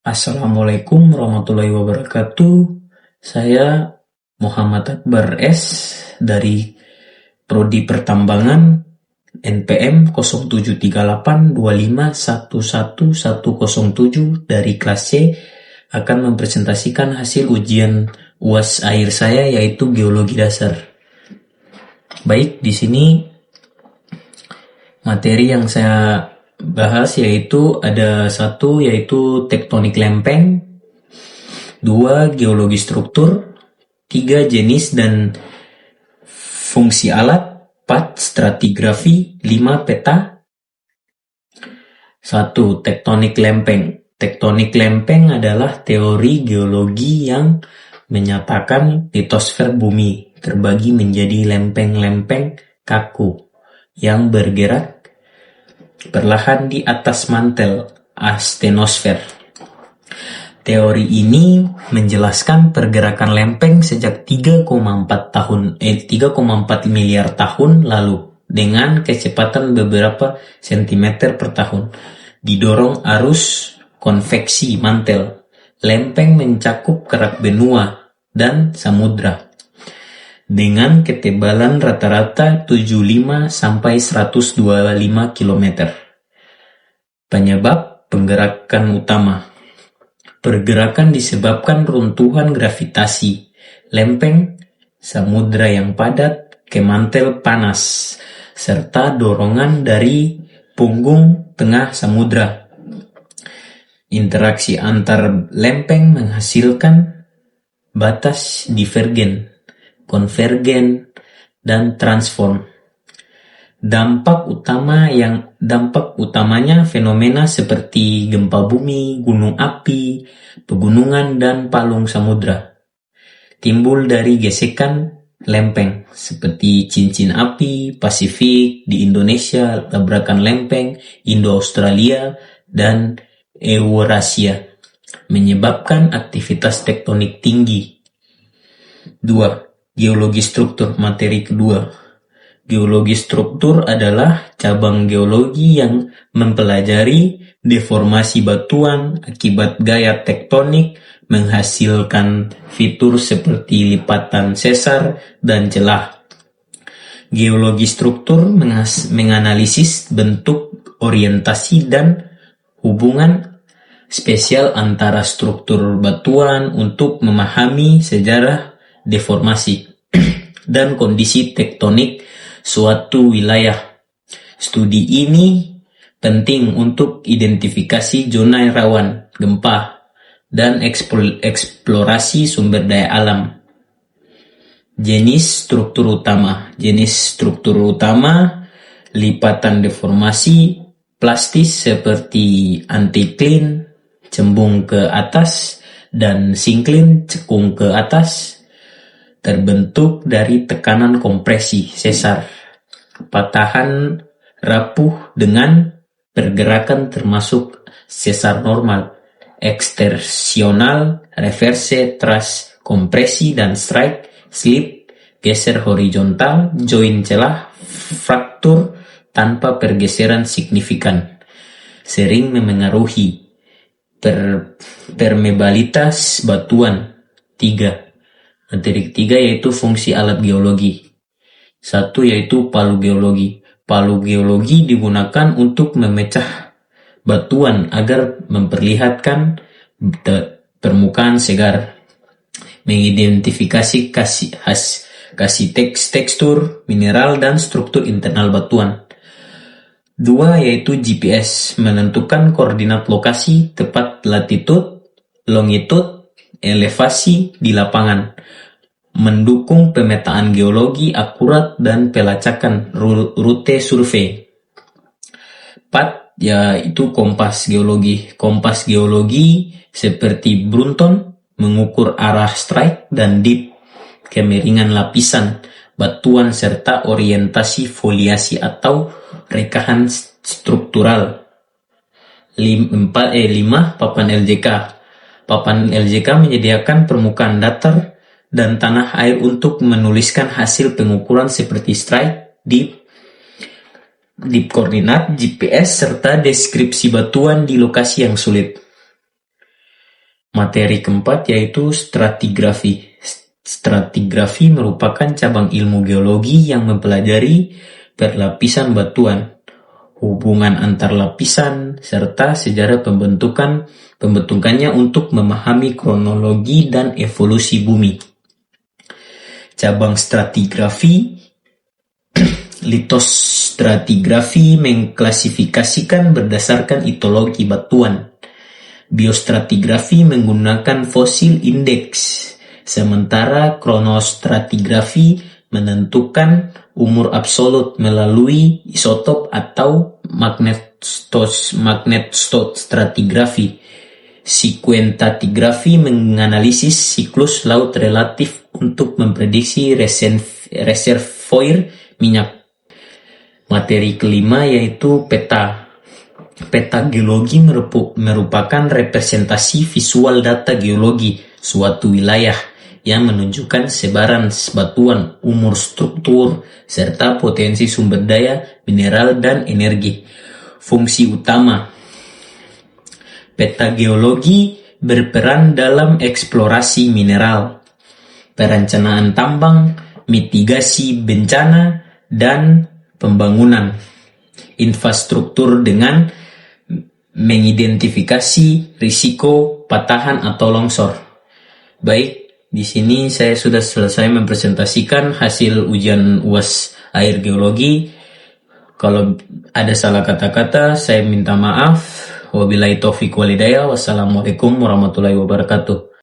Assalamualaikum warahmatullahi wabarakatuh. Saya Muhammad Akbar S. dari Prodi Pertambangan NPM 073825111107 dari kelas C akan mempresentasikan hasil ujian UAS akhir saya yaitu geologi dasar. Baik, di sini materi yang saya bahas yaitu ada 1 yaitu tektonik lempeng, 2 geologi struktur, 3 jenis dan fungsi alat, 4 stratigrafi, 5 peta. 1. Tektonik lempeng. Tektonik lempeng adalah teori geologi yang menyatakan litosfer bumi terbagi menjadi lempeng-lempeng kaku yang bergerak perlahan di atas mantel astenosfer. Teori ini menjelaskan pergerakan lempeng sejak 3,4 miliar tahun lalu dengan kecepatan beberapa sentimeter per tahun. Didorong arus konveksi mantel, lempeng mencakup kerak benua dan samudra dengan ketebalan rata-rata 75 sampai 125 km. Penyebab penggerakan utama. Pergerakan disebabkan runtuhan gravitasi lempeng samudra yang padat ke mantel panas serta dorongan dari punggung tengah samudra. Interaksi antar lempeng menghasilkan batas divergen, konvergen, dan transform. Dampak utamanya fenomena seperti gempa bumi, gunung api, pegunungan, dan palung samudra. Timbul dari gesekan lempeng seperti cincin api Pasifik di Indonesia, tabrakan lempeng Indo-Australia, dan Eurasia, menyebabkan aktivitas tektonik tinggi. 2. Geologi struktur, materi kedua. Geologi struktur adalah cabang geologi yang mempelajari deformasi batuan akibat gaya tektonik menghasilkan fitur seperti lipatan sesar dan celah. Geologi struktur menganalisis bentuk, orientasi, dan hubungan spesial antara struktur batuan untuk memahami sejarah deformasi dan kondisi tektonik suatu wilayah. Studi ini penting untuk identifikasi zona rawan gempa dan eksplorasi sumber daya alam. Jenis struktur utama. Jenis struktur utama lipatan deformasi plastis seperti antikline, cembung ke atas, dan sinkline, cekung ke atas, terbentuk dari tekanan kompresi sesar, patahan rapuh dengan pergerakan termasuk sesar normal, ekstersional, reverse, thrust, kompresi, dan strike, slip, geser horizontal, join celah, fraktur tanpa pergeseran signifikan. Sering memengaruhi permeabilitas batuan. 3. Materi ketiga yaitu fungsi alat geologi. 1 yaitu palu geologi. Palu geologi digunakan untuk memecah batuan agar memperlihatkan permukaan segar, mengidentifikasi tekstur, mineral, dan struktur internal batuan. 2 yaitu GPS, menentukan koordinat lokasi, tepat latitude, longitude, elevasi di lapangan, mendukung pemetaan geologi akurat dan pelacakan rute survei. 4 yaitu kompas geologi. Kompas geologi seperti Brunton mengukur arah strike dan dip, kemiringan lapisan batuan serta orientasi foliasi atau rekahan struktural. 5 papan LJK. Papan LJK menyediakan permukaan datar dan tanah air untuk menuliskan hasil pengukuran seperti strike, dip koordinat, GPS, serta deskripsi batuan di lokasi yang sulit. Materi keempat yaitu stratigrafi. Stratigrafi merupakan cabang ilmu geologi yang mempelajari perlapisan batuan, hubungan antar lapisan, serta sejarah pembentukannya untuk memahami kronologi dan evolusi bumi. Cabang stratigrafi, litostratigrafi mengklasifikasikan berdasarkan etologi batuan. Biostratigrafi menggunakan fosil indeks, sementara kronostratigrafi menentukan umur absolut melalui isotop atau magnetostratigrafi. Sekuentatigrafi menganalisis siklus laut relatif untuk memprediksi reservoir minyak. Materi kelima yaitu peta. Peta geologi merupakan representasi visual data geologi suatu wilayah yang menunjukkan sebaran batuan, umur struktur, serta potensi sumber daya, mineral, dan energi. Fungsi utama peta geologi berperan dalam eksplorasi mineral, perencanaan tambang, mitigasi bencana, dan pembangunan infrastruktur dengan mengidentifikasi risiko patahan atau longsor. Baik, di sini saya sudah selesai mempresentasikan hasil ujian UAS air geologi. Kalau ada salah kata-kata, saya minta maaf. Wabillahi taufiq walhidayah. Wassalamualaikum warahmatullahi wabarakatuh.